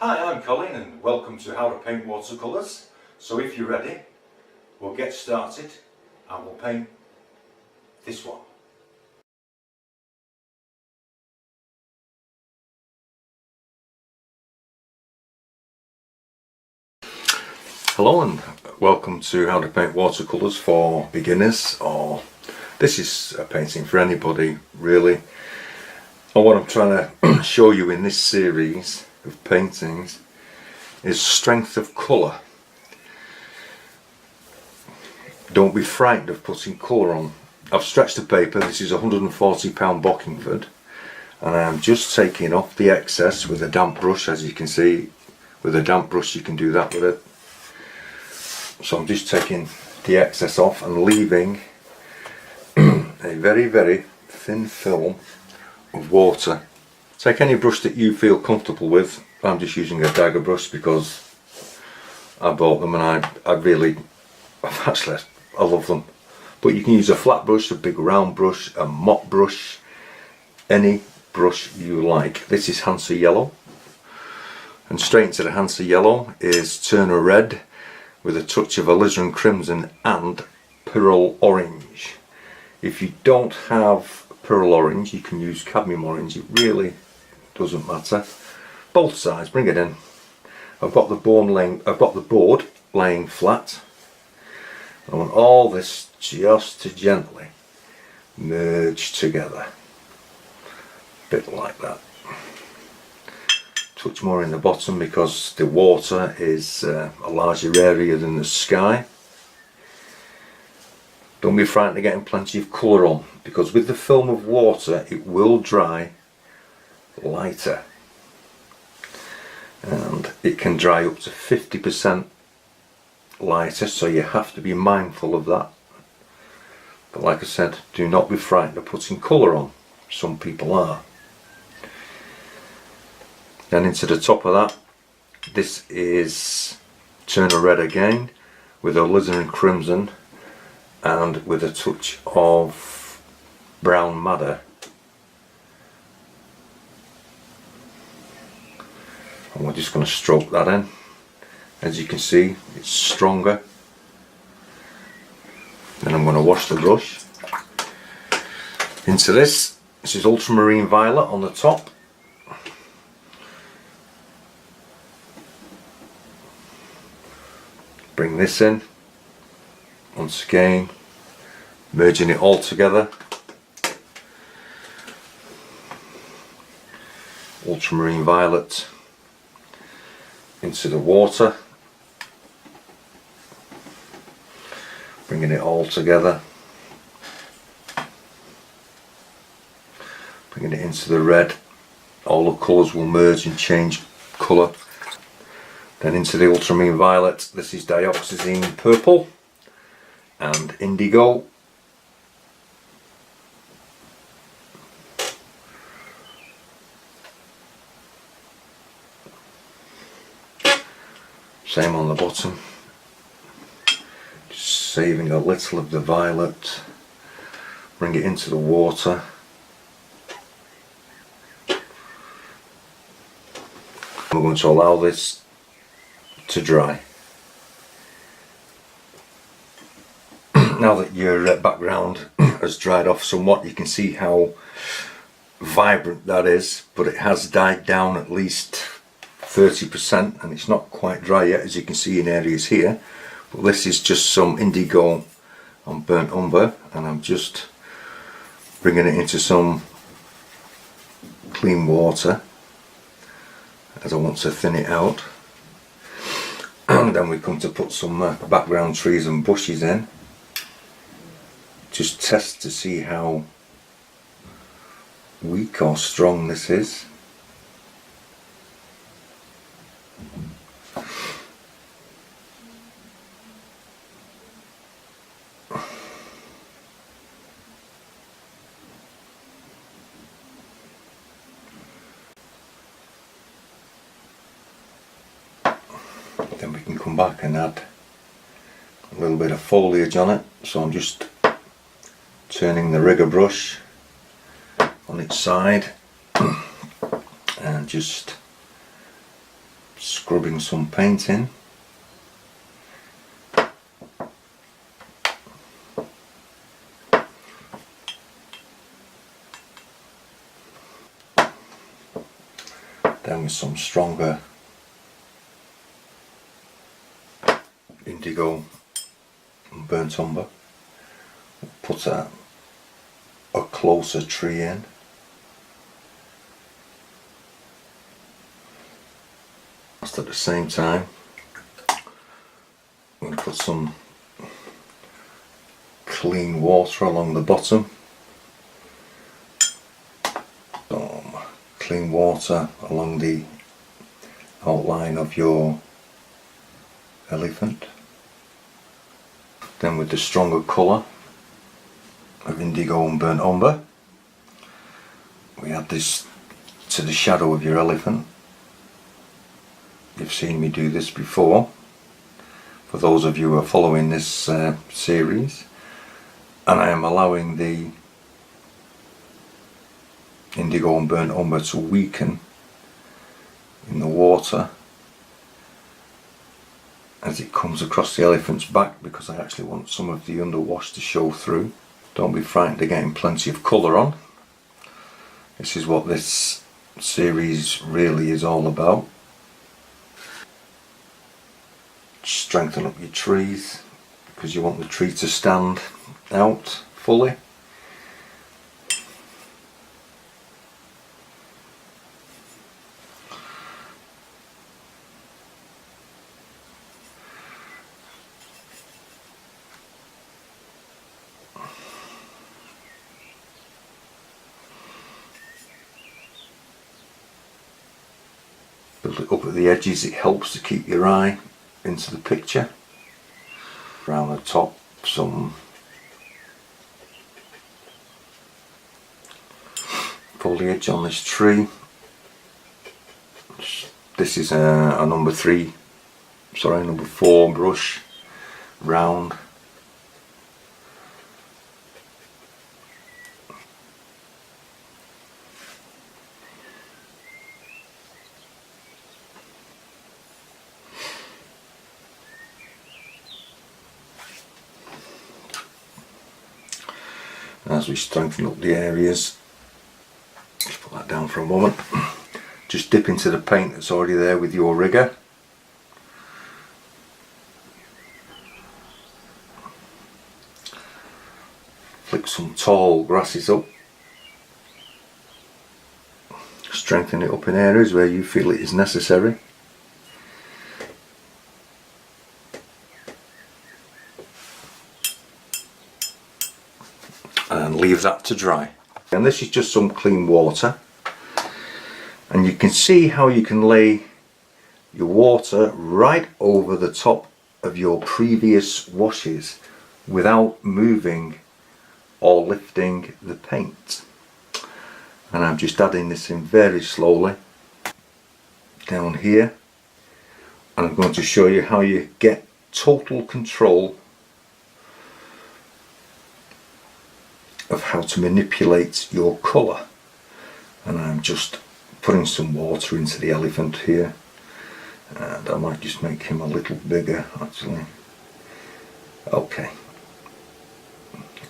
Hi, I'm Colin and welcome to How to Paint Watercolours. So if you're ready, we'll get started and we'll paint this one. Hello and welcome to How to Paint Watercolours for beginners, or this is a painting for anybody really. And what I'm trying to show you in this series of paintings is strength of colour. Don't be frightened of putting colour on. I've stretched the paper. This is £140 Bockingford, and I'm just taking off the excess with a damp brush. As you can see, with a damp brush you can do that with it. So I'm just taking the excess off and leaving a very, very thin film of water. Take any brush that you feel comfortable with. I'm just using a dagger brush because I bought them and I love them. But you can use a flat brush, a big round brush, a mop brush, any brush you like. This is Hansa Yellow, and straight into the Hansa Yellow is Turner Red with a touch of alizarin crimson and pearl orange. If you don't have pearl orange, you can use cadmium orange. It really doesn't matter. Both sides, bring it in. I've got the board laying flat. I want all this just to gently merge together, a bit like that. Touch more in the bottom because the water is a larger area than the sky. Don't be frightened of getting plenty of colour on, because with the film of water it will dry lighter, and it can dry up to 50% lighter, so you have to be mindful of that. But like I said, do not be frightened of putting colour on. Some people are. Then into the top of that, this is Turner Red again with alizarin crimson and with a touch of brown madder. And we're just going to stroke that in. As you can see, it's stronger. Then I'm going to wash the brush into this. This is ultramarine violet on the top. Bring this in, once again, merging it all together. Ultramarine violet into the water, bringing it all together, bringing it into the red. All the colours will merge and change colour. Then into the ultramarine violet, this is dioxazine purple and indigo. Same on the bottom. Just saving a little of the violet. Bring it into the water. We're going to allow this to dry. Now that your background has dried off somewhat, you can see how vibrant that is, but it has died down at least 30% and it's not quite dry yet, as you can see in areas here. But this is just some indigo on burnt umber, and I'm just bringing it into some clean water as I want to thin it out. And then we come to put some background trees and bushes in. Just test to see how weak or strong this is. Then we can come back and add a little bit of foliage on it. So I'm just turning the rigger brush on its side and just scrubbing some paint in. Then with some stronger indigo and burnt umber, put a closer tree in. At the same time, I'm going to put some clean water along the bottom. Some clean water along the outline of your elephant. Then with the stronger colour of indigo and burnt umber, we add this to the shadow of your elephant. You've seen me do this before, for those of you who are following this series, and I am allowing the indigo and burnt umber to weaken in the water as it comes across the elephant's back, because I actually want some of the underwash to show through. Don't be frightened of getting plenty of colour on. This is what this series really is all about. Strengthen up your trees because you want the tree to stand out fully. Build it up at the edges, it helps to keep your eye into the picture. Around the top, some foliage on this tree. This is a number 4 brush, round. As we strengthen up the areas, just put that down for a moment, just dip into the paint that's already there with your rigger. Flick some tall grasses up, strengthen it up in areas where you feel it is necessary. And leave that to dry. And this is just some clean water, and you can see how you can lay your water right over the top of your previous washes without moving or lifting the paint. And I'm just adding this in very slowly down here, and I'm going to show you how you get total control of how to manipulate your colour. And I'm just putting some water into the elephant here, and I might just make him a little bigger actually. Okay,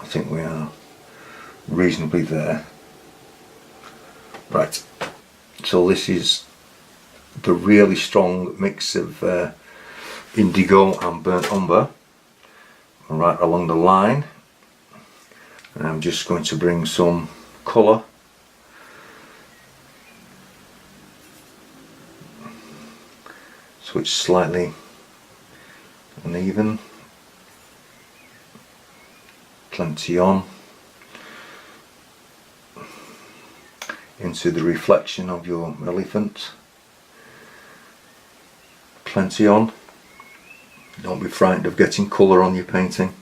I think we are reasonably there. Right, so this is the really strong mix of indigo and burnt umber right along the line. And I'm just going to bring some colour so it's slightly uneven. Plenty on into the reflection of your elephant. Plenty on. Don't be frightened of getting colour on your painting.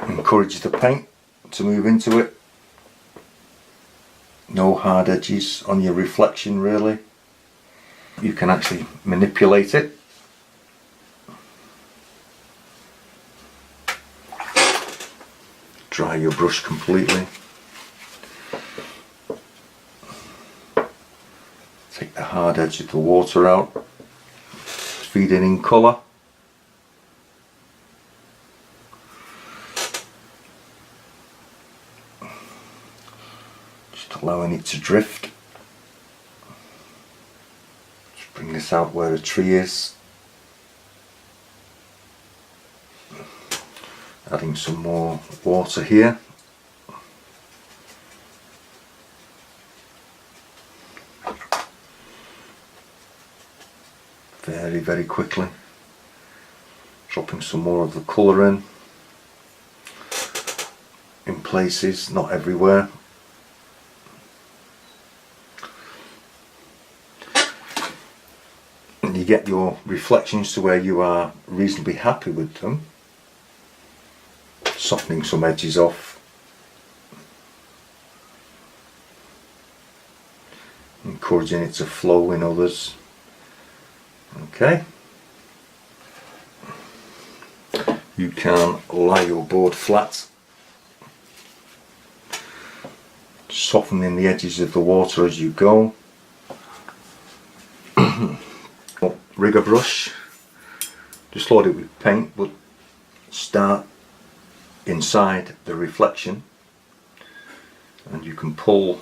Encourage the paint to move into it. No hard edges on your reflection really. You can actually manipulate it. dry your brush completely. Take the hard edge of the water out, feed it in colour. Just allowing it to drift. Just bring this out where a tree is. Adding some more water here. Very, very quickly. Dropping some more of the colour in places, not everywhere. And you get your reflections to where you are reasonably happy with them. Softening some edges off. Encouraging it to flow in others. Okay. You can lie your board flat, softening the edges of the water as you go. Rig a brush, just load it with paint, but start inside the reflection, and you can pull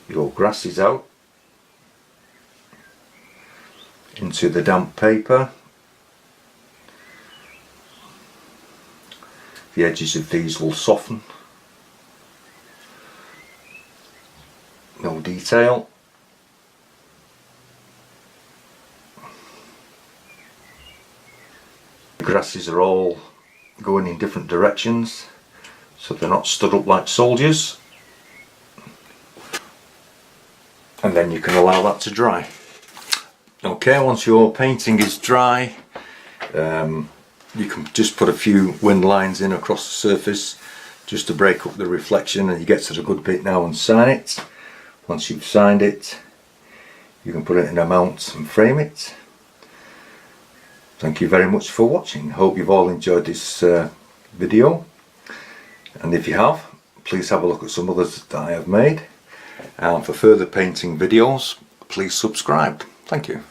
your grasses out into the damp paper. The edges of these will soften. No detail. The grasses are all going in different directions, so they're not stood up like soldiers. And then you can allow that to dry. Okay, once your painting is dry, you can just put a few wind lines in across the surface just to break up the reflection, and you get to the good bit now and sign it. Once you've signed it, you can put it in a mount and frame it. Thank you very much for watching. Hope you've all enjoyed this video, and if you have, please have a look at some others that I have made, and for further painting videos please subscribe. Thank you.